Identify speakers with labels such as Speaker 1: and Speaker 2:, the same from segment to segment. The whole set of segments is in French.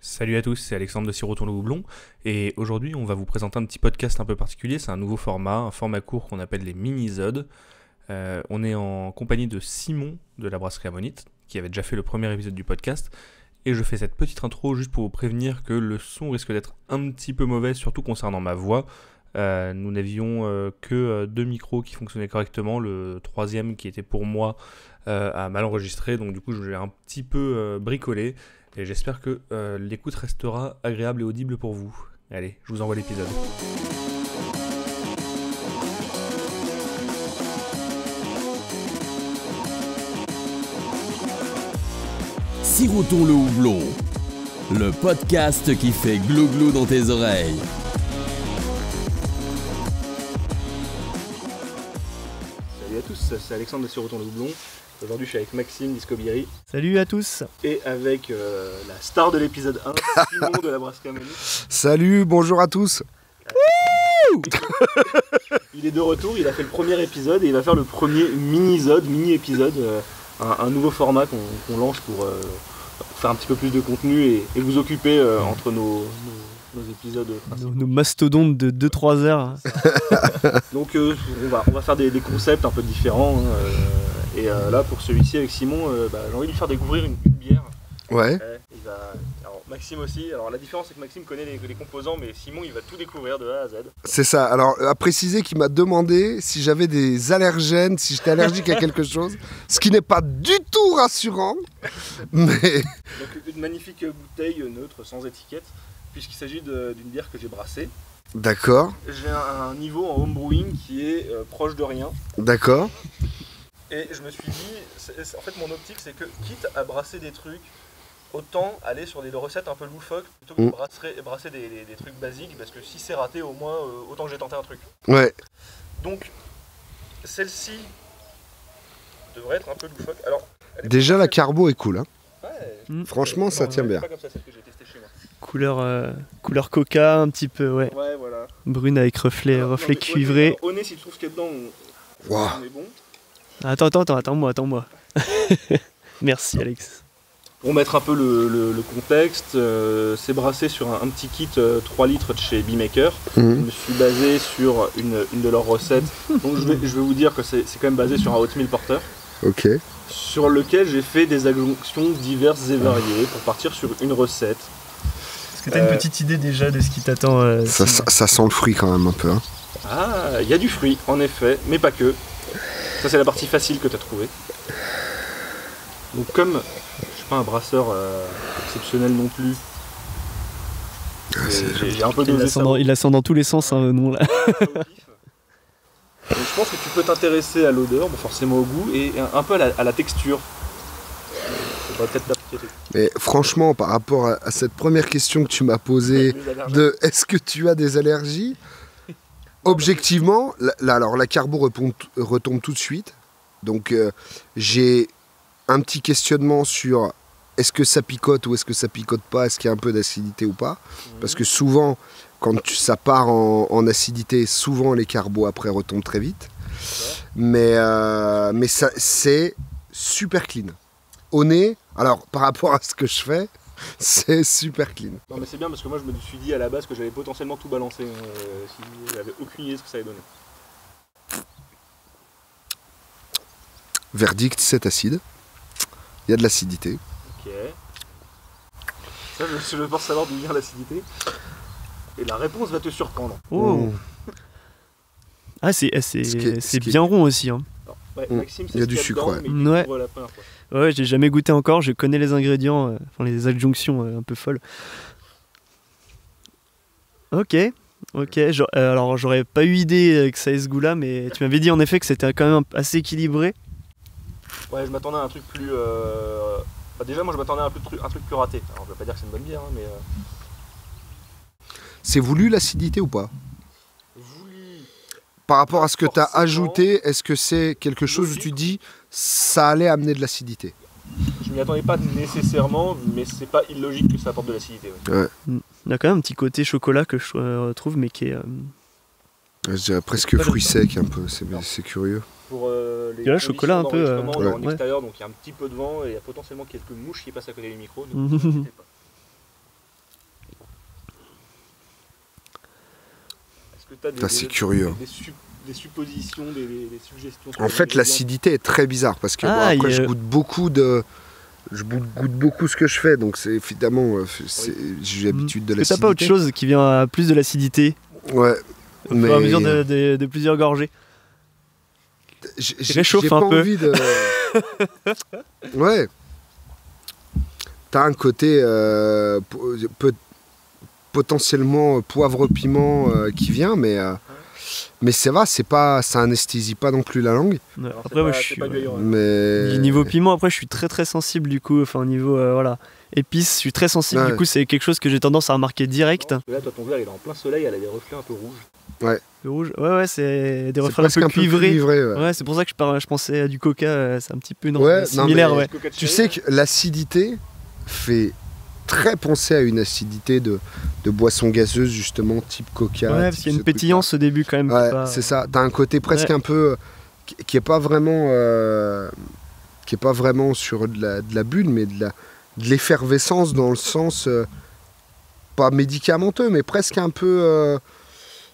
Speaker 1: Salut à tous, c'est Alexandre de Siroton le Houblon, et aujourd'hui on va vous présenter un petit podcast un peu particulier. C'est un nouveau format, un format court qu'on appelle les mini-zodes. On est en compagnie de Simon de la brasserie Ammonite, qui avait déjà fait le premier épisode du podcast, et je fais cette petite intro juste pour vous prévenir que le son risque d'être un petit peu mauvais, surtout concernant ma voix. Nous n'avions que 2 micros qui fonctionnaient correctement, le troisième qui était pour moi a mal enregistré, donc du coup je l'ai un petit peu bricolé. Et j'espère que l'écoute restera agréable et audible pour vous. Allez, je vous envoie l'épisode.
Speaker 2: Siroton le Houblon, le podcast qui fait glou-glou dans tes oreilles.
Speaker 1: Salut à tous, c'est Alexandre de Siroton le Houblon. Aujourd'hui je suis avec Maxime Discobiri.
Speaker 3: Salut à tous.
Speaker 1: Et avec la star de l'épisode 1, Simon de la brasserie Ammonite.
Speaker 4: Salut, bonjour à tous.
Speaker 1: Il est de retour, il a fait le premier épisode et il va faire le premier mini-épisode, un nouveau format qu'on lance pour faire un petit peu plus de contenu et vous occuper entre nos épisodes principaux.
Speaker 3: Nos mastodontes de 2-3 heures.
Speaker 1: Donc on va faire des concepts un peu différents. Et là pour celui-ci avec Simon, j'ai envie de lui faire découvrir une bière.
Speaker 4: Ouais.
Speaker 1: Alors Maxime aussi, alors la différence c'est que Maxime connaît les composants, mais Simon il va tout découvrir de A à Z.
Speaker 4: C'est ça. Alors, à préciser qu'il m'a demandé si j'avais des allergènes, si j'étais allergique à quelque chose, ce qui n'est pas du tout rassurant. Mais
Speaker 1: Donc une magnifique bouteille neutre, sans étiquette, puisqu'il s'agit d'une bière que j'ai brassée.
Speaker 4: d'accord,
Speaker 1: J'ai un niveau en homebrewing qui est proche de rien.
Speaker 4: d'accord.
Speaker 1: Et je me suis dit, en fait mon optique c'est que quitte à brasser des trucs, autant aller sur des recettes un peu loufoques plutôt que de brasser des trucs basiques, parce que si c'est raté, au moins autant que j'ai tenté un truc.
Speaker 4: Ouais.
Speaker 1: Donc celle-ci devrait être un peu loufoque. Alors,
Speaker 4: Déjà, la carbo est cool. Hein.
Speaker 1: Ouais,
Speaker 4: Franchement, ça tient bien.
Speaker 1: pas comme ça celle que j'ai testée chez moi.
Speaker 3: Couleur coca, un petit peu, ouais.
Speaker 1: Ouais, voilà.
Speaker 3: Brune avec reflet cuivré.
Speaker 1: Au nez, si tu trouves ce qu'il y a dedans,
Speaker 4: Wow.
Speaker 1: on est bon.
Speaker 3: Attends-moi. Merci Alex.
Speaker 1: Pour mettre un peu le contexte, c'est brassé sur un petit kit 3 litres de chez Beemaker. Je me suis basé sur une de leurs recettes. Donc je vais vous dire que c'est quand même basé sur un oatmeal porter,
Speaker 4: Ok.
Speaker 1: sur lequel j'ai fait des adjonctions diverses et variées pour partir sur une recette.
Speaker 3: Est-ce que t'as une petite idée déjà de ce qui t'attend
Speaker 4: Ça sent le fruit quand même un peu. Hein.
Speaker 1: Ah, il y a du fruit, en effet, mais pas que. Ça, c'est la partie facile que tu as trouvée. Donc, comme je suis pas un brasseur exceptionnel non plus, j'ai un peu dosé ça.
Speaker 3: Il la sent dans tous les sens, hein, non là.
Speaker 1: Donc, je pense que tu peux t'intéresser à l'odeur, bon, forcément au goût, et un peu à la texture. Faudrait peut-être t'appliquer.
Speaker 4: Mais franchement, par rapport à cette première question que tu m'as posée, de est-ce que tu as des allergies? Objectivement, la carbo retombe tout de suite. Donc j'ai un petit questionnement sur est-ce que ça picote ou est-ce que ça picote pas, est-ce qu'il y a un peu d'acidité ou pas. Parce que souvent, quand ça part en acidité, souvent les carbos après retombent très vite. Mais ça, c'est super clean. Au nez, alors par rapport à ce que je fais, c'est super clean.
Speaker 1: Non mais c'est bien parce que moi je me suis dit à la base que j'allais potentiellement tout balancer si j'avais aucune idée de ce que ça allait donner.
Speaker 4: Verdict, c'est acide. Il y a de l'acidité.
Speaker 1: Ok. Ça je pense savoir d'où vient l'acidité. Et la réponse va te surprendre.
Speaker 3: Oh. Ah c'est bien rond aussi. Hein.
Speaker 1: Alors, ouais, Maxime,
Speaker 4: Il y a du sucre, ouais.
Speaker 1: Mais
Speaker 3: Ouais.
Speaker 1: découvre la première fois.
Speaker 3: Ouais, j'ai jamais goûté encore, je connais les ingrédients, les adjonctions un peu folles. Ok. Alors j'aurais pas eu idée que ça ait ce goût-là, mais tu m'avais dit en effet que c'était quand même assez équilibré.
Speaker 1: Ouais, je m'attendais à un truc plus... déjà moi je m'attendais à un truc plus raté. Alors je vais pas dire que c'est une bonne bière, hein, mais...
Speaker 4: C'est voulu l'acidité ou pas?
Speaker 1: Voulu...
Speaker 4: Par rapport à ce que tu as
Speaker 1: Forcément.
Speaker 4: ajouté, est-ce que c'est quelque chose où tu dis ça allait amener de l'acidité?
Speaker 1: Je m'y attendais pas nécessairement, mais c'est pas illogique que ça apporte de l'acidité. Ouais.
Speaker 4: Ouais.
Speaker 3: Il y a quand même un petit côté chocolat que je retrouve, mais qui est...
Speaker 4: Je dirais presque fruit sec un peu, c'est curieux.
Speaker 1: Pour
Speaker 3: Il y a le chocolat un peu,
Speaker 1: d'enregistrement, on est en
Speaker 3: ouais.
Speaker 1: extérieur, donc il y a un petit peu de vent et il y a potentiellement quelques mouches qui passent à côté du micro. Donc n'hésitez pas. t'as
Speaker 4: Putain, c'est curieux.
Speaker 1: Des suppositions, des suggestions.
Speaker 4: En fait, l'acidité est très bizarre parce que après, je goûte beaucoup ce que je fais, donc c'est évidemment, j'ai l'habitude de
Speaker 3: Est-ce que
Speaker 4: l'acidité.
Speaker 3: t'as pas autre chose qui vient à plus de l'acidité
Speaker 4: Ouais.
Speaker 3: au fur et à mesure de plusieurs gorgées? Réchauffe
Speaker 4: j'ai pas
Speaker 3: un peu.
Speaker 4: envie de... Ouais. T'as un côté potentiellement poivre-piment qui vient, mais ça va, ça anesthésie pas non plus la langue.
Speaker 3: Ouais, après, moi, je suis...
Speaker 4: Mais...
Speaker 3: Niveau piment, après, je suis très très sensible du coup. Enfin, au niveau voilà, épices, je suis très sensible.
Speaker 4: Ouais.
Speaker 3: Du coup, c'est quelque chose que j'ai tendance à remarquer direct.
Speaker 1: Là, toi, ton verre, il est en plein soleil, elle a des reflets un peu rouges.
Speaker 3: Le rouge, ouais, c'est des
Speaker 4: C'est
Speaker 3: reflets un
Speaker 4: presque
Speaker 3: peu cuivrés.
Speaker 4: ouais.
Speaker 3: Ouais, c'est pour ça que je pensais à du coca. C'est un petit peu
Speaker 4: Ouais,
Speaker 3: similaire.
Speaker 4: non, mais
Speaker 3: Ouais.
Speaker 4: Tu sais que l'acidité fait très penser à une acidité de boisson gazeuse, justement, type coca.
Speaker 3: Ouais, parce qu'il y a une pétillance au début quand même.
Speaker 4: Ouais,
Speaker 3: pas...
Speaker 4: c'est ça. T'as un côté presque un peu qui est pas vraiment sur de la bulle, mais de l'effervescence dans le sens pas médicamenteux, mais presque un peu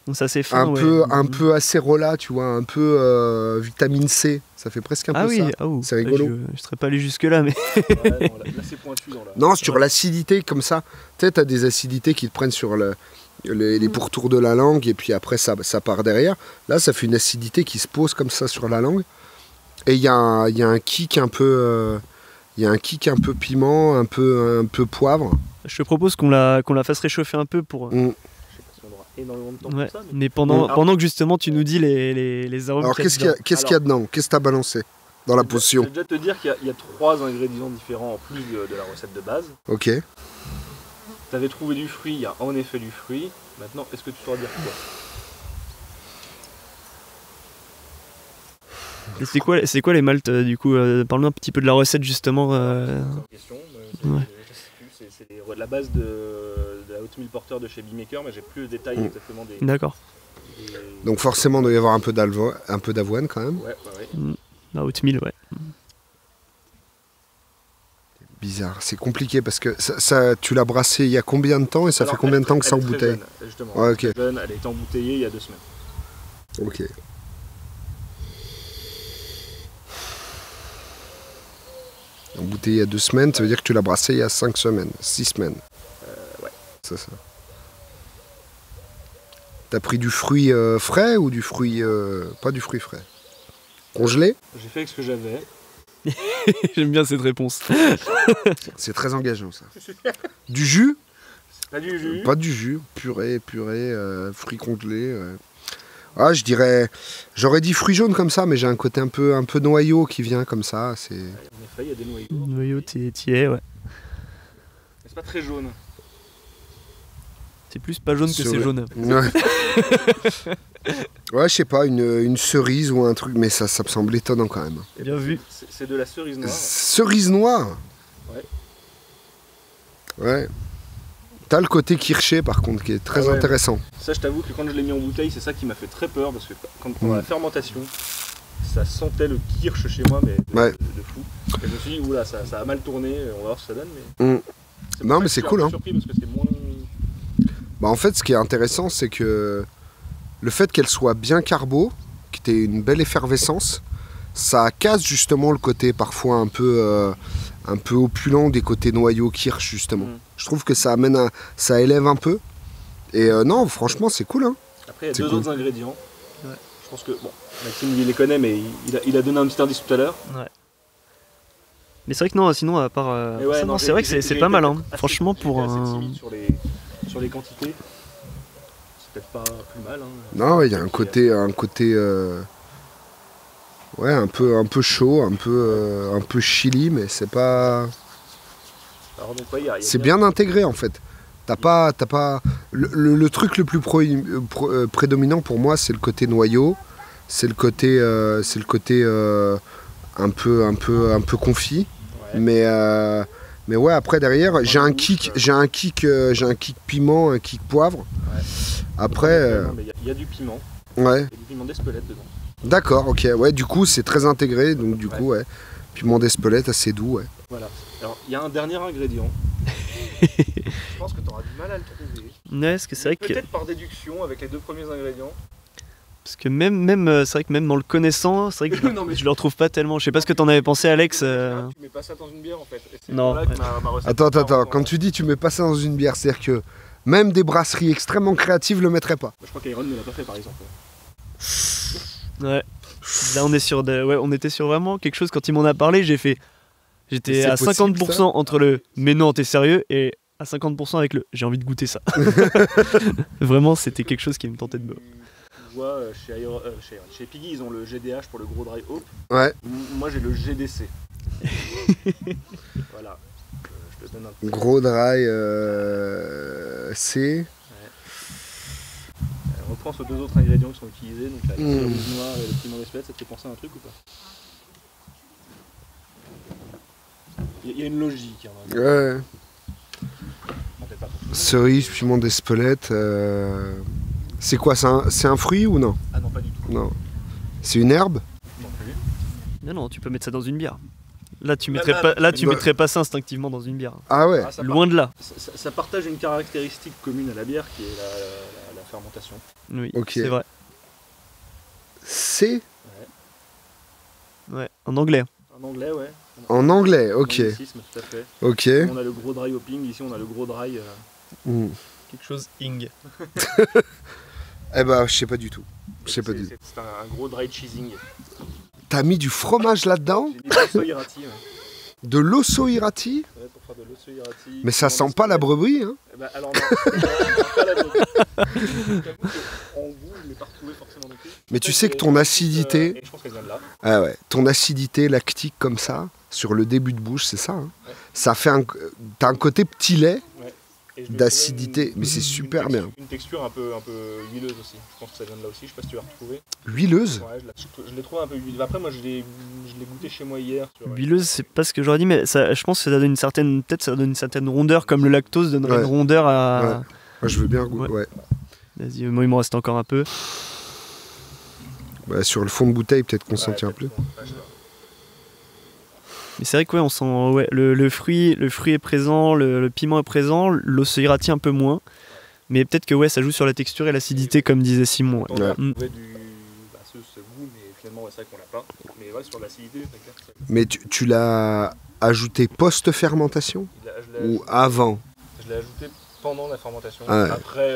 Speaker 3: Donc ça c'est fin.
Speaker 4: un peu acérola, tu vois, un peu vitamine C. Ça fait presque un peu ça. C'est rigolo.
Speaker 3: Je serais pas allé jusque là, mais.
Speaker 1: Ouais, non, là, c'est pointu dans la...
Speaker 4: Non, sur l'acidité comme ça, tu sais, t'as des acidités qui te prennent sur les pourtours de la langue et puis après ça part derrière. Là, ça fait une acidité qui se pose comme ça sur la langue. Et il y a un kick un peu piment, un peu poivre.
Speaker 3: Je te propose qu'on la fasse réchauffer un peu pour.
Speaker 1: Je sais pas si on aura énormément de temps
Speaker 3: Ouais,
Speaker 1: pour ça.
Speaker 3: mais pendant que justement tu nous dis les arômes.
Speaker 4: Alors qu'est-ce qu'il y a dedans? Qu'est-ce que t'as balancé dans la potion?
Speaker 1: Je vais déjà te dire qu'il y a 3 ingrédients différents en plus de la recette de base.
Speaker 4: Ok.
Speaker 1: Tu avais trouvé du fruit, il y a en effet du fruit. Maintenant, est-ce que tu sauras dire quoi?
Speaker 3: Et c'est quoi les maltes du coup parle-nous un petit peu de la recette justement.
Speaker 1: Question,
Speaker 3: Ouais.
Speaker 1: c'est la base de la Oatmeal Porter de chez Beemaker, mais j'ai plus le détail exactement des...
Speaker 3: D'accord.
Speaker 4: Donc forcément, il doit y avoir un peu d'avoine quand même.
Speaker 1: Ouais.
Speaker 3: La oatmeal, ouais.
Speaker 4: Bizarre, c'est compliqué parce que ça, tu l'as brassé il y a combien de temps et ça
Speaker 1: Alors,
Speaker 4: fait combien de temps que ça
Speaker 1: elle est très
Speaker 4: embouteille?
Speaker 1: jeune, justement.
Speaker 4: Ouais, ok.
Speaker 1: Elle est jeune, elle a été embouteillée il y a 2 semaines.
Speaker 4: Ok. Embouteillé il y a 2 semaines, ça veut dire que tu l'as brassé il y a 5 semaines, 6 semaines.
Speaker 1: Ouais.
Speaker 4: C'est ça. T'as pris du fruit frais ou du fruit... pas du fruit frais? Congelé?
Speaker 1: J'ai fait avec ce que j'avais.
Speaker 3: J'aime bien cette réponse.
Speaker 4: C'est très engageant ça. Du jus?
Speaker 1: Pas du jus.
Speaker 4: Pas du jus, purée, fruits congelés. Ouais. Ah, je dirais... J'aurais dit fruits jaunes comme ça, mais j'ai un côté un peu noyau qui vient comme ça. C'est...
Speaker 1: En effet, il y a des noyaux.
Speaker 3: Noyau, t'y es, ouais.
Speaker 1: Mais c'est pas très jaune.
Speaker 3: C'est plus pas jaune que c'est jaune.
Speaker 4: Ouais. Ouais, je sais pas, une cerise ou un truc, mais ça me semble étonnant quand même.
Speaker 3: Bien vu.
Speaker 1: C'est de la cerise noire.
Speaker 4: Cerise noire?
Speaker 1: Ouais.
Speaker 4: Ouais. T'as le côté kirché par contre qui est très intéressant.
Speaker 1: Ça, je t'avoue que quand je l'ai mis en bouteille, c'est ça qui m'a fait très peur parce que quand pendant la fermentation, ça sentait le kirsch chez moi, mais de fou. Et je me suis dit, oula, ça a mal tourné, on va voir ce que ça donne. Mais
Speaker 4: non, mais c'est cool. Hein.
Speaker 1: Surpris parce que c'est moins...
Speaker 4: Bah, en fait, ce qui est intéressant, c'est que le fait qu'elle soit bien carbo, qu'il y ait une belle effervescence, ça casse justement le côté parfois un peu opulent des côtés noyaux kirsch justement. Je trouve que ça ça élève un peu. Et non, franchement, c'est cool. Hein.
Speaker 1: Après, il y a 2 autres ingrédients. Ouais. Je pense que, bon, Maxime, il les connaît, mais il a donné un petit indice tout à l'heure.
Speaker 3: Ouais. Mais c'est vrai que non, sinon, à part ça, non, c'est vrai que c'est pas mal. Hein. Franchement, pour un...
Speaker 1: Sur les quantités, c'est peut-être pas plus mal. Hein.
Speaker 4: Non, il y a un côté ouais, un peu chaud, un peu chili, mais c'est pas...
Speaker 1: Alors, donc, ouais,
Speaker 4: c'est bien intégré en fait. T'as pas... Le truc le plus prédominant pour moi, c'est le côté noyau, c'est le côté un peu confit, ouais. Mais ouais, après derrière, j'ai un kick piment, un kick poivre. Ouais. Après,
Speaker 1: il y a du piment.
Speaker 4: Ouais.
Speaker 1: Il y a du piment d'Espelette dedans.
Speaker 4: D'accord, ok. Ouais, du coup, c'est très intégré, donc du coup, ouais. Piment d'Espelette assez doux, ouais.
Speaker 1: Voilà. Alors, il y a un dernier ingrédient Je pense que tu auras du mal à le trouver.
Speaker 3: Ouais, parce que c'est vrai que...
Speaker 1: Peut-être par déduction avec les 2 premiers ingrédients.
Speaker 3: Parce que c'est vrai que même dans le connaissant, c'est vrai que
Speaker 1: Non, mais
Speaker 3: je le retrouve pas tellement. Je sais pas ce que t'en avais pensé, Alex.
Speaker 1: Tu mets pas ça dans une bière en fait. Et c'est
Speaker 3: Non.
Speaker 1: là que ma recette
Speaker 4: Attends,
Speaker 1: part en-
Speaker 4: quand tu dis tu mets pas ça dans une bière, c'est-à-dire que même des brasseries extrêmement créatives le mettraient pas.
Speaker 1: Je crois qu'Iron ne l'a pas fait par exemple.
Speaker 3: Ouais. Là, on était sur vraiment quelque chose. Quand il m'en a parlé, j'étais
Speaker 4: C'est
Speaker 3: à
Speaker 4: possible,
Speaker 3: 50%
Speaker 4: ça
Speaker 3: entre le mais non, t'es sérieux et à 50% avec le j'ai envie de goûter ça. Vraiment, c'était quelque chose qui me tentait de me.
Speaker 1: Tu vois, chez Piggy, ils ont le GDH pour le gros dry hop.
Speaker 4: Ouais.
Speaker 1: Moi, j'ai le GDC. Voilà. Je te donne un petit.
Speaker 4: Gros dry C.
Speaker 1: On reprend sur 2 autres ingrédients qui sont utilisés, donc la
Speaker 4: Mm.
Speaker 1: cerise noire et le piment d'Espelette. Ça te fait penser à un truc ou pas? Il y a une logique. Hein,
Speaker 4: Ouais.
Speaker 1: bon, peut-être pas pour tout le monde.
Speaker 4: Cerise, piment d'Espelette. C'est quoi, c'est un fruit ou non?
Speaker 1: Ah non, pas du tout.
Speaker 4: Non. C'est une herbe?
Speaker 1: Non plus.
Speaker 3: Non, tu peux mettre ça dans une bière. Là, tu
Speaker 1: Là,
Speaker 3: mettrais
Speaker 1: là,
Speaker 3: pas, là, tu
Speaker 4: bah-
Speaker 3: mettrais pas ça instinctivement dans une bière.
Speaker 4: Ah ouais.
Speaker 1: Ah, ça
Speaker 3: Loin de là.
Speaker 1: Ça partage une caractéristique commune à la bière qui est la fermentation.
Speaker 3: Oui,
Speaker 4: Ok.
Speaker 3: c'est vrai.
Speaker 4: C
Speaker 3: Ouais, en anglais.
Speaker 1: En anglais, ouais.
Speaker 4: en anglais, ok.
Speaker 1: Anglicisme, tout à fait.
Speaker 4: Ok.
Speaker 1: On a le gros dry hopping, ici on a le gros dry.
Speaker 4: Mm.
Speaker 3: Quelque chose ing.
Speaker 4: Eh ben, je sais pas du tout. Je sais pas du tout.
Speaker 1: C'est un gros dry cheesing.
Speaker 4: T'as mis du fromage là-dedans?
Speaker 1: J'ai mis de l'osso irati, ouais.
Speaker 4: De l'osso irati?
Speaker 1: Ouais, pour faire de l'osso irati.
Speaker 4: Mais ça sent pas la brebis, hein?
Speaker 1: Eh ben, alors non, pas la brebis. J'avoue qu'en goût, je l'ai pas retrouvé forcément non plus.
Speaker 4: Mais tu sais que ton acidité,
Speaker 1: Et je pense qu'elle vient de là.
Speaker 4: ah ouais, ton acidité lactique comme ça, sur le début de bouche, c'est ça, hein?
Speaker 1: Ouais.
Speaker 4: Ça fait t'as un côté petit lait,
Speaker 1: Et je lui ai
Speaker 4: d'acidité,
Speaker 1: trouvé
Speaker 4: mais c'est super bien.
Speaker 1: Une texture un peu huileuse aussi. Je pense que ça vient de là aussi. Je sais pas si tu l'as retrouvé.
Speaker 4: Huileuse.
Speaker 1: Ouais, je l'ai trouvé un peu huileuse. Après, moi, je l'ai goûté chez moi hier. Tu vois.
Speaker 3: Huileuse, c'est pas ce que j'aurais dit, mais ça, je pense que ça donne une certaine, peut-être ça donne une certaine rondeur, comme le lactose donnerait
Speaker 4: Ouais.
Speaker 3: une rondeur à.
Speaker 4: Ouais. Moi, je veux bien goûter. Ouais.
Speaker 3: Vas-y, moi il m'en reste encore un peu.
Speaker 4: Bah, sur le fond de bouteille, peut-être qu'on sent un
Speaker 1: peut-être,
Speaker 4: peu.
Speaker 1: ouais, je sais pas.
Speaker 3: Mais c'est vrai que ouais, on sent ouais, le fruit est présent, le piment est présent, l'osso irati un peu moins. Mais peut-être que ouais, ça joue sur la texture et l'acidité, comme disait Simon.
Speaker 1: On
Speaker 3: Ouais.
Speaker 1: a
Speaker 3: Mm.
Speaker 1: retrouvé ce goût, mais finalement, ouais, c'est vrai qu'on l'a pas. Mais ouais, sur l'acidité, c'est clair que ça-
Speaker 4: Mais tu l'as ajouté post-fermentation
Speaker 1: je l'ai
Speaker 4: ou avant?
Speaker 1: je l'ai ajouté pendant la fermentation.
Speaker 4: Ah ouais.
Speaker 1: Après.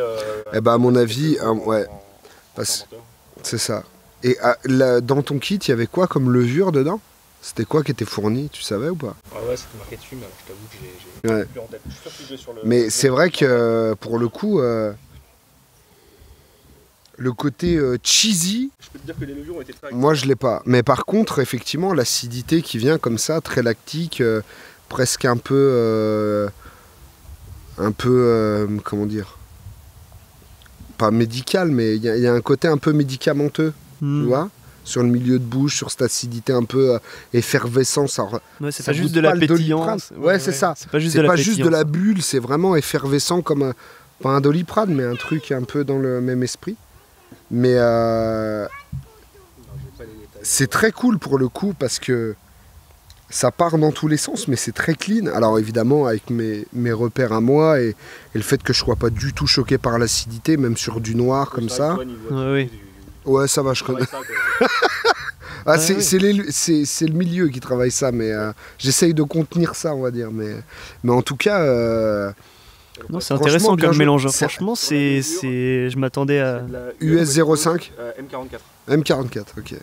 Speaker 4: Eh ben, à mon avis, ouais,
Speaker 1: en
Speaker 4: parce-
Speaker 1: fermenteur.
Speaker 4: c'est ça. Et dans ton kit, il y avait quoi comme levure dedans? C'était quoi qui était fourni, tu savais ou pas?
Speaker 1: Ouais, c'était marqué dessus, mais alors, je t'avoue que j'ai
Speaker 4: Ouais.
Speaker 1: plus en tête. Je suis sûr que je l'ai sur le.
Speaker 4: Mais c'est vrai que pour le coup, le côté cheesy,
Speaker 1: Je peux te dire que les levures ont été très.
Speaker 4: moi je l'ai pas. Mais par contre, effectivement, l'acidité qui vient comme ça, très lactique, presque un peu, comment dire, pas médical, mais il y a un côté un peu médicamenteux, tu
Speaker 3: Mm.
Speaker 4: vois, sur le milieu de bouche, sur cette acidité un peu effervescence. Ça,
Speaker 3: Ouais, c'est
Speaker 4: ça
Speaker 3: pas juste
Speaker 4: goûte
Speaker 3: de la
Speaker 4: pas le
Speaker 3: pétillance.
Speaker 4: Doliprane. Ouais, c'est ça.
Speaker 3: C'est pas juste
Speaker 4: c'est
Speaker 3: de la
Speaker 4: pas juste de
Speaker 3: pétillance.
Speaker 4: la bulle, c'est vraiment effervescent comme pas un Doliprane, mais un truc un peu dans le même esprit. Mais
Speaker 1: Non, j'ai pas les détails.
Speaker 4: c'est très cool pour le coup parce que ça part dans tous les sens, mais c'est très clean. Alors évidemment avec mes repères à moi et le fait que je sois pas du tout choqué par l'acidité, même sur du noir comme
Speaker 1: C'est vrai
Speaker 4: ça.
Speaker 1: que toi, niveau
Speaker 3: Ouais,
Speaker 1: acidité,
Speaker 4: Ouais, ça va, je connais.
Speaker 1: travaille ça, quoi.
Speaker 4: Ah,
Speaker 3: Ouais,
Speaker 4: c'est
Speaker 3: ouais.
Speaker 4: c'est le milieu qui travaille ça, mais j'essaye de contenir ça, on va dire. Mais en tout cas,
Speaker 3: Non, c'est
Speaker 4: Franchement,
Speaker 3: intéressant
Speaker 4: bien
Speaker 3: comme
Speaker 4: joué.
Speaker 3: mélange.
Speaker 4: C'est-
Speaker 3: Franchement, je m'attendais à.
Speaker 1: C'est de la
Speaker 4: US05
Speaker 1: M44.
Speaker 4: M44, ok.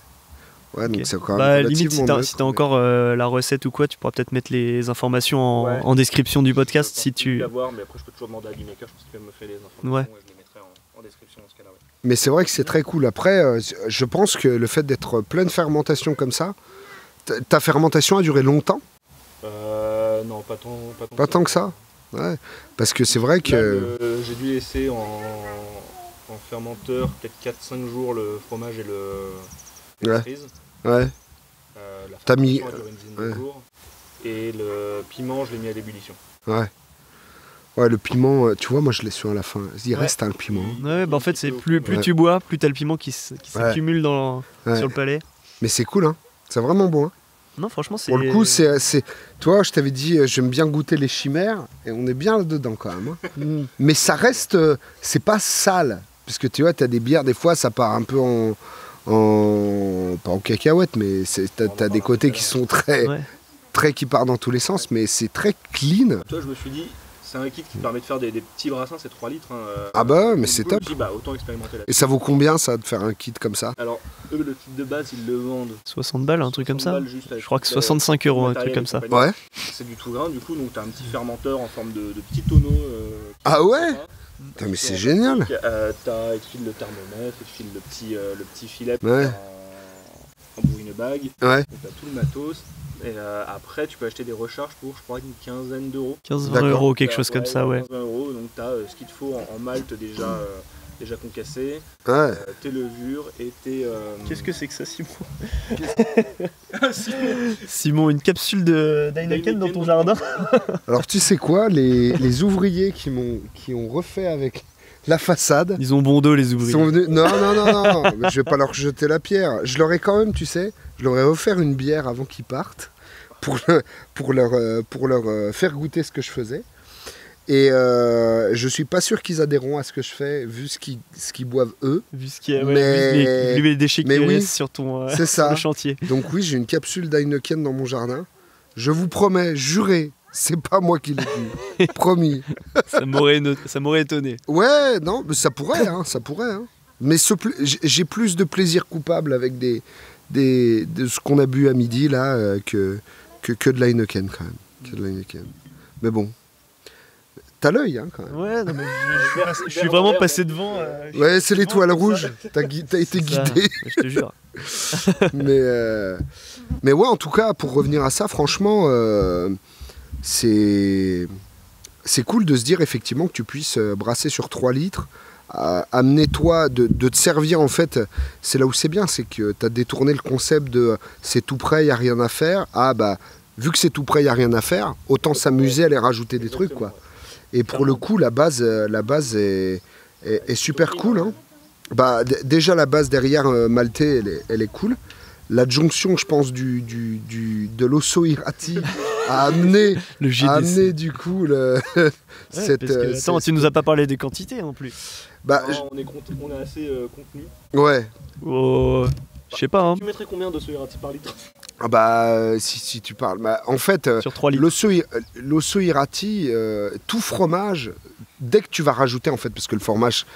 Speaker 4: Ouais, donc
Speaker 3: Ok.
Speaker 4: c'est quand même
Speaker 3: Bah, limite,
Speaker 4: relativement
Speaker 3: si t'as
Speaker 4: neutre, mais-
Speaker 3: encore la recette ou quoi, tu pourras peut-être mettre les informations
Speaker 1: Ouais.
Speaker 3: en description du podcast si
Speaker 1: Je
Speaker 3: tu.
Speaker 1: vais l'avoir, mais après je peux toujours demander à Beemaker, je pense qu'il va me faire les informations
Speaker 3: Ouais.
Speaker 1: et je les mettrai en description dans ce cas-là. Ouais.
Speaker 4: Mais c'est vrai que c'est très cool. Après, je pense que le fait d'être plein de fermentation comme ça, ta fermentation a duré longtemps,
Speaker 1: Non, pas tant,
Speaker 4: pas tant que ça. Ouais. Parce que c'est vrai
Speaker 1: Là,
Speaker 4: que.
Speaker 1: j'ai dû laisser en fermenteur peut-être 4-5 jours le fromage et la
Speaker 4: Ouais.
Speaker 1: cerise.
Speaker 4: Ouais.
Speaker 1: La
Speaker 4: T'as mis-
Speaker 1: fermentation a duré une dizaine de
Speaker 4: ouais.
Speaker 1: jours. Et le piment, je l'ai mis à l'ébullition.
Speaker 4: Ouais. Ouais, le piment, tu vois, moi je l'ai su à la fin. Il
Speaker 1: Ouais.
Speaker 4: reste un piment.
Speaker 3: Ouais, bah en fait, c'est plus
Speaker 4: Ouais.
Speaker 3: tu bois, plus t'as le piment qui
Speaker 4: Ouais.
Speaker 3: s'accumule
Speaker 4: Ouais.
Speaker 3: sur le palais.
Speaker 4: Mais c'est cool, hein. C'est vraiment bon. Hein.
Speaker 3: Non, franchement, c'est.
Speaker 4: Pour le coup, c'est. Toi, je t'avais dit, j'aime bien goûter les chimères, et on est bien là-dedans quand même. Hein. Mais ça reste. C'est pas sale. Parce que tu vois, t'as des bières, des fois, ça part un peu pas en cacahuète, mais t'as des côtés qui sont très qui partent dans tous les sens, mais c'est très clean.
Speaker 1: Toi, je me suis dit, c'est un kit qui permet de faire des petits brassins, c'est 3 litres. Hein,
Speaker 4: ah bah, mais c'est top.
Speaker 1: Je me suis dit, autant expérimenter là.
Speaker 4: Et ça vaut combien, ça, de faire un kit comme ça?
Speaker 1: Alors, eux, le kit de base, ils le vendent
Speaker 3: 60 balles, un truc comme ça. Je crois que 65
Speaker 1: €,
Speaker 3: un truc comme ça.
Speaker 4: Ouais.
Speaker 1: C'est du tout grain, du coup, donc t'as un petit fermenteur en forme de petit tonneau.
Speaker 4: Ah ouais? Putain, mais c'est génial.
Speaker 1: Ils te filent le thermomètre, ils te filent le petit filet pour
Speaker 4: Ouais.
Speaker 1: faire en bourrer une bague.
Speaker 4: Ouais.
Speaker 1: Donc t'as tout le matos. Et après, tu peux acheter des recharges pour, je crois, une quinzaine d'euros.
Speaker 3: 15-20 €, quelque chose comme ça, ouais.
Speaker 1: 15-20 €, donc t'as ce qu'il te faut en malt déjà concassé,
Speaker 4: Ouais.
Speaker 1: tes levures et tes...
Speaker 3: Qu'est-ce que c'est que ça, Simon? Simon, une capsule d'Heineken dans ton jardin?
Speaker 4: Alors, tu sais quoi, les ouvriers qui ont refait avec la façade.
Speaker 3: Ils ont bon dos, les ouvriers.
Speaker 4: Sont venus... Non, mais je vais pas leur jeter la pierre. Je leur ai quand même, tu sais, je leur ai offert une bière avant qu'ils partent pour leur faire goûter ce que je faisais. Et je suis pas sûr qu'ils adhéreront à ce que je fais vu ce qu'ils boivent eux.
Speaker 3: Vu ce qu'il y a,
Speaker 4: Mais-
Speaker 3: vu les déchets qu'il
Speaker 4: oui,
Speaker 3: laisse sur ton
Speaker 4: c'est ça.
Speaker 3: sur le chantier.
Speaker 4: Donc oui, j'ai une capsule d'Heineken dans mon jardin. Je vous promets, juré, c'est pas moi qui l'ai bu. Promis.
Speaker 3: Ça m'aurait étonné.
Speaker 4: Ouais, non, mais ça pourrait, ça pourrait. Hein. Mais j'ai plus de plaisir coupable avec de ce qu'on a bu à midi là que de l'Heineken quand même. Que de l'Heineken. Mais bon, t'as l'œil quand même.
Speaker 3: Ouais, non, mais je suis vraiment passé devant.
Speaker 4: Ouais, c'est l'étoile rouge. T'as été
Speaker 3: C'est ça.
Speaker 4: guidé.
Speaker 3: Je te jure.
Speaker 4: Mais ouais, en tout cas, pour revenir à ça, franchement, c'est cool de se dire effectivement que tu puisses brasser sur 3 litres, amener toi, de te servir en fait. C'est là où c'est bien, c'est que tu as détourné le concept de c'est tout prêt, il n'y a rien à faire. Ah bah, vu que c'est tout prêt, il n'y a rien à faire, autant s'amuser à aller rajouter des trucs, quoi. Et pour le coup, la base est super cool. Hein. Bah, déjà, la base derrière maltais, elle est cool. L'adjonction, je pense, de l'osso irati a amené,
Speaker 3: Le GDC.
Speaker 4: du coup
Speaker 3: Attends, tu nous as pas parlé des quantités en plus.
Speaker 4: Bah,
Speaker 1: on est assez contenu.
Speaker 4: ouais.
Speaker 3: Oh, je sais pas, hein.
Speaker 1: Tu mettrais combien de irati par litre?
Speaker 4: Ah bah, si tu parles. Bah, en fait,
Speaker 3: Sur 3 litres.
Speaker 4: l'osso irati, tout fromage, dès que tu vas rajouter, en fait, parce que le fromage,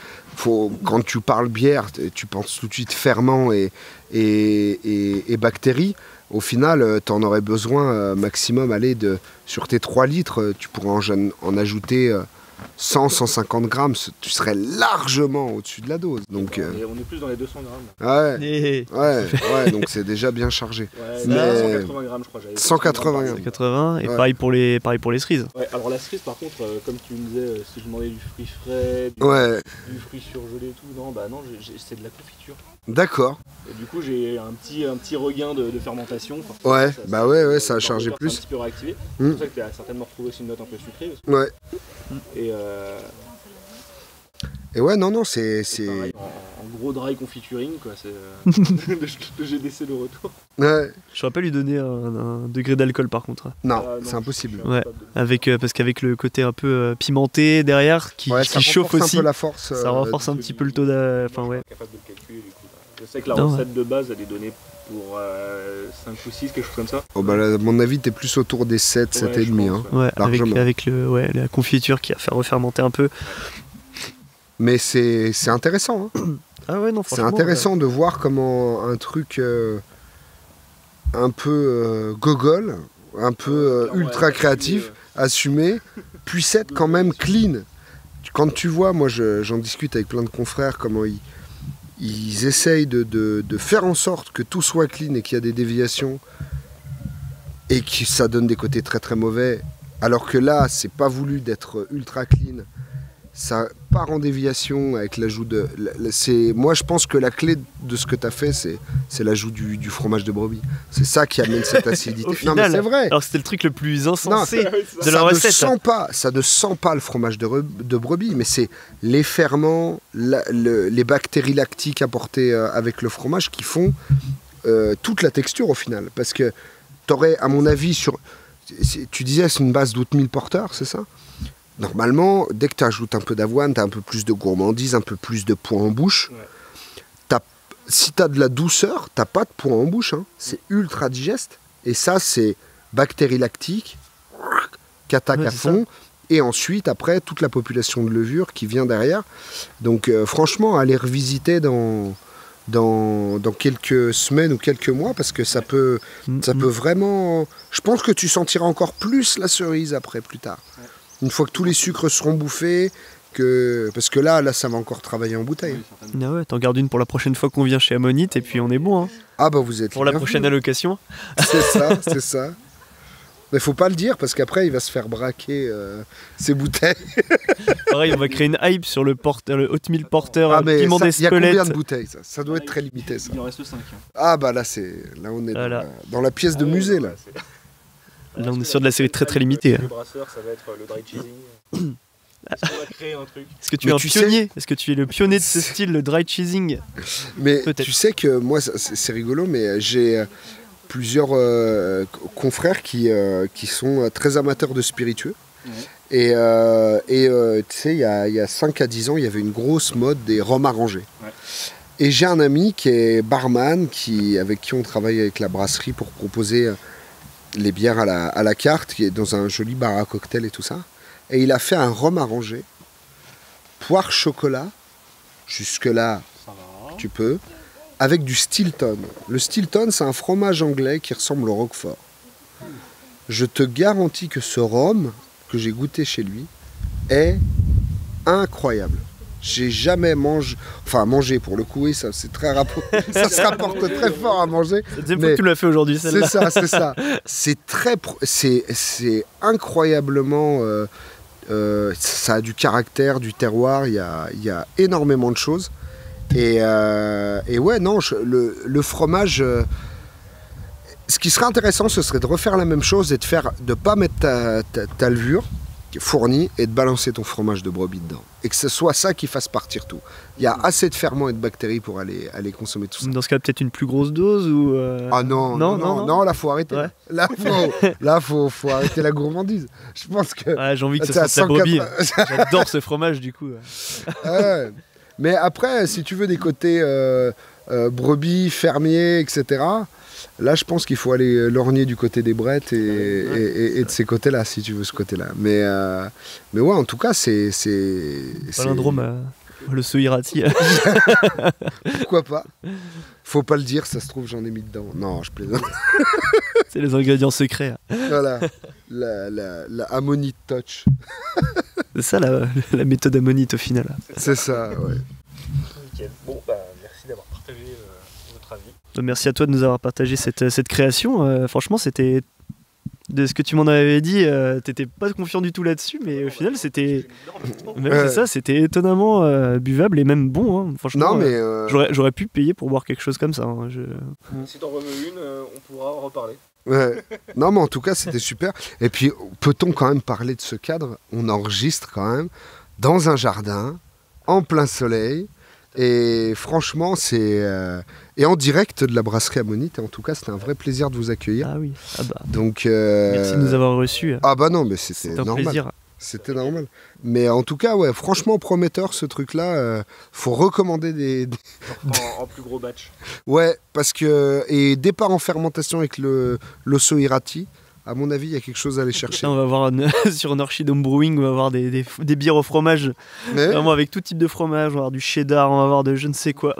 Speaker 4: quand tu parles bière, tu penses tout de suite ferment et bactéries. Au final, tu en aurais besoin maximum, sur tes 3 litres, tu pourrais en ajouter 100-150 grammes, tu serais largement au-dessus de la dose. Donc,
Speaker 1: Et on est plus dans les 200 grammes.
Speaker 4: ouais, donc c'est déjà bien chargé.
Speaker 1: Ouais,
Speaker 4: Mais-
Speaker 1: 180 grammes, je crois.
Speaker 4: 180 grammes.
Speaker 3: 80 et
Speaker 4: Ouais.
Speaker 3: pareil pour les cerises.
Speaker 1: Ouais, alors la cerise, par contre, comme tu me disais, si je demandais du fruit frais,
Speaker 4: Ouais,
Speaker 1: du fruit surgelé et tout, non, c'est de la confiture.
Speaker 4: d'accord.
Speaker 1: Et du coup, j'ai un petit regain de fermentation.
Speaker 4: Ouais, bah ouais, ça a chargé
Speaker 1: un
Speaker 4: plus.
Speaker 1: petit peu réactivé.
Speaker 4: Mm.
Speaker 1: C'est pour ça que tu as certainement retrouvé aussi une note un peu sucrée.
Speaker 4: Ouais.
Speaker 1: Et
Speaker 4: Et ouais, non, c'est.
Speaker 1: pareil, en gros dry confituring, quoi. C'est le GDC de retour.
Speaker 4: Ouais,
Speaker 3: Je saurais pas lui donner un degré d'alcool par contre.
Speaker 4: non,
Speaker 1: Ah,
Speaker 4: c'est
Speaker 1: non,
Speaker 4: impossible.
Speaker 1: je suis incapable de-
Speaker 3: Parce qu'avec le côté un peu pimenté derrière qui
Speaker 4: Ouais, ça
Speaker 3: chauffe
Speaker 4: renforce
Speaker 3: aussi,
Speaker 4: un peu la force.
Speaker 3: ça renforce un petit peu le taux de. Enfin ouais.
Speaker 1: Je suis incapable de le calculer, du coup. Je sais que la
Speaker 3: Non,
Speaker 1: recette de base, elle est donnée pour 5 ou 6, quelque chose comme ça.
Speaker 4: Oh, bah, là, à mon avis, t'es plus autour des 7, 7
Speaker 1: Ouais,
Speaker 4: et
Speaker 1: je
Speaker 4: demi.
Speaker 1: pense,
Speaker 4: Hein.
Speaker 3: Ouais,
Speaker 4: Largement.
Speaker 3: avec la confiture qui a fait refermenter un peu.
Speaker 4: Mais c'est intéressant. Hein.
Speaker 3: Ah ouais, non,
Speaker 4: C'est
Speaker 3: franchement.
Speaker 4: intéressant de voir comment un truc un peu gogol, un peu ultra créatif, assumé, puisse être quand même clean. Quand tu vois, moi j'en discute avec plein de confrères, comment ils essayent de faire en sorte que tout soit clean et qu'il y a des déviations et que ça donne des côtés très très mauvais, alors que là, c'est pas voulu d'être ultra clean. Ça part en déviation avec l'ajout de... Moi, je pense que la clé de ce que tu as fait, c'est l'ajout du fromage de brebis. C'est ça qui amène cette acidité.
Speaker 3: Au
Speaker 4: Non, mais
Speaker 3: final,
Speaker 4: c'est vrai.
Speaker 3: Alors c'était le truc le plus insensé
Speaker 4: Non,
Speaker 3: de la recette.
Speaker 4: Ça ne sent pas le fromage de brebis, mais c'est les ferments, les bactéries lactiques apportées avec le fromage qui font toute la texture au final. Parce que t'aurais, à mon avis, tu disais c'est une base d'8000 porteurs, c'est ça? Normalement, dès que tu ajoutes un peu d'avoine, tu as un peu plus de gourmandise, un peu plus de poids en bouche.
Speaker 3: Ouais.
Speaker 4: Si tu as de la douceur, tu n'as pas de poids en bouche. Hein. C'est ultra digeste. Et ça, c'est bactéries lactiques qui attaquent à fond. Et ensuite, après, toute la population de levure qui vient derrière. Donc, franchement, allez revisiter dans quelques semaines ou quelques mois, parce que ça peut vraiment... Je pense que tu sentiras encore plus la cerise après, plus tard. Ouais. Une fois que tous les sucres seront bouffés, parce que là, ça va encore travailler en bouteille.
Speaker 3: Ah ouais, t'en gardes une pour la prochaine fois qu'on vient chez Ammonite, et puis on est bon. Hein.
Speaker 4: Ah bah vous êtes
Speaker 3: pour la prochaine allocation.
Speaker 4: C'est ça. Mais faut pas le dire, parce qu'après, il va se faire braquer ses bouteilles.
Speaker 3: Pareil, on va créer une hype sur le Oatmeal Porter piment d'Espelette.
Speaker 4: Il y a combien de bouteilles, ça doit être très limité, ça.
Speaker 5: Il en reste 5.
Speaker 4: Ah bah là, on est dans la pièce de musée, là.
Speaker 3: Là, on est sur de la série très très limitée.
Speaker 5: Le brasseur, ça va être le dry cheesing. Est-ce qu'on va créer un truc?
Speaker 3: Est-ce que tu es un pionnier? Est-ce que tu es le pionnier de ce style, le dry cheesing?
Speaker 4: Mais tu sais que moi, c'est rigolo, mais j'ai plusieurs confrères qui sont très amateurs de spiritueux. Ouais. Et tu sais, il y a 5 à 10 ans, il y avait une grosse mode des rhums arrangés. Ouais. Et j'ai un ami qui est barman, avec qui on travaille avec la brasserie pour proposer les bières à la carte, qui est dans un joli bar à cocktail et tout ça. Et il a fait un rhum arrangé, poire chocolat, jusque-là tu peux, avec du Stilton. Le Stilton, c'est un fromage anglais qui ressemble au Roquefort. Je te garantis que ce rhum que j'ai goûté chez lui est incroyable. J'ai jamais mangé pour le coup, oui, ça c'est très ça se rapporte très fort à manger.
Speaker 3: C'est la deuxième fois que tu l'as fait aujourd'hui, celle-là.
Speaker 4: C'est ça. C'est incroyablement. Ça a du caractère, du terroir. Il y a énormément de choses. Et ouais, non, le fromage. Ce qui serait intéressant, ce serait de refaire la même chose et de pas mettre ta levure fournie et de balancer ton fromage de brebis dedans. Et que ce soit ça qui fasse partir tout. Il y a assez de ferments et de bactéries pour aller consommer tout ça.
Speaker 3: Dans ce cas, peut-être une plus grosse dose ou
Speaker 4: Ah non, là faut arrêter. Ouais. Là faut arrêter la gourmandise. Je pense que...
Speaker 3: Ouais, j'ai envie que ça sente la brebis. J'adore ce fromage du coup.
Speaker 4: Ouais. Mais après, si tu veux des côtés brebis, fermiers, etc., là, je pense qu'il faut aller lorgner du côté des brettes et de ces côtés-là, si tu veux ce côté-là. Mais ouais, en tout cas, c'est...
Speaker 3: Palindrome, le Soirati.
Speaker 4: Pourquoi pas? Faut pas le dire, ça se trouve, j'en ai mis dedans. Non, je plaisante.
Speaker 3: C'est les ingrédients secrets.
Speaker 4: Voilà, la Ammonite Touch.
Speaker 3: C'est ça la méthode Ammonite au final.
Speaker 4: C'est ça, ouais.
Speaker 5: Nickel. Bon, merci d'avoir partagé votre avis.
Speaker 3: Merci à toi de nous avoir partagé cette création. Franchement, c'était... De ce que tu m'en avais dit, t'étais pas confiant du tout là-dessus, mais au final, c'était... C'est ça, c'était étonnamment buvable et même bon. Hein. Franchement,
Speaker 4: non, mais
Speaker 3: j'aurais pu payer pour boire quelque chose comme ça. Hein.
Speaker 5: Si t'en remets une, on pourra en reparler.
Speaker 4: Ouais. Non, mais en tout cas, c'était super. Et puis, peut-on quand même parler de ce cadre? On enregistre quand même dans un jardin, en plein soleil. Et franchement, c'est... Et en direct de la brasserie Ammonite. Et en tout cas, c'était un vrai plaisir de vous accueillir.
Speaker 3: Ah oui. Ah bah.
Speaker 4: Donc,
Speaker 3: merci de nous avoir reçus.
Speaker 4: Ah bah non, mais c'était normal.
Speaker 3: Plaisir.
Speaker 4: C'était normal. Mais en tout cas, ouais, franchement prometteur ce truc-là. Faut recommander des...
Speaker 5: En plus gros batch.
Speaker 4: Ouais, parce que... Et départ en fermentation avec l'osso irati. À mon avis, il y a quelque chose à aller chercher.
Speaker 3: Là, on va voir sur Norchid Home Brewing, on va avoir des bières au fromage. Vraiment avec tout type de fromage. On va avoir du cheddar, on va avoir de je ne sais quoi.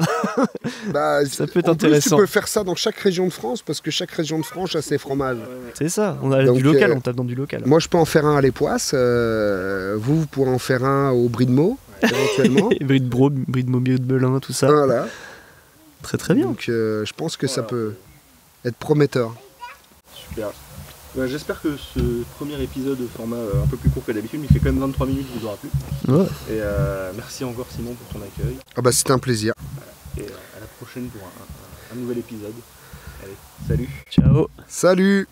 Speaker 3: Ça peut être intéressant.
Speaker 4: Tu peux faire ça dans chaque région de France, parce que chaque région de France a ses fromages.
Speaker 3: C'est ça, on a du local, on tape dans du local.
Speaker 4: Moi, je peux en faire un à l'Époisse. Vous pourrez en faire un au Brie de Meaux, éventuellement.
Speaker 3: Brie de Meaux, Brie de Belin, tout ça.
Speaker 4: Voilà.
Speaker 3: Très très bien.
Speaker 4: Donc, je pense que ça peut être prometteur.
Speaker 5: Super. J'espère que ce premier épisode de format un peu plus court que d'habitude, il fait quand même 23 minutes, il vous aura plu. Ouais. Et merci encore Simon pour ton accueil.
Speaker 4: Ah bah c'était un plaisir.
Speaker 5: Et à la prochaine pour un nouvel épisode. Allez, salut.
Speaker 3: Ciao.
Speaker 4: Salut.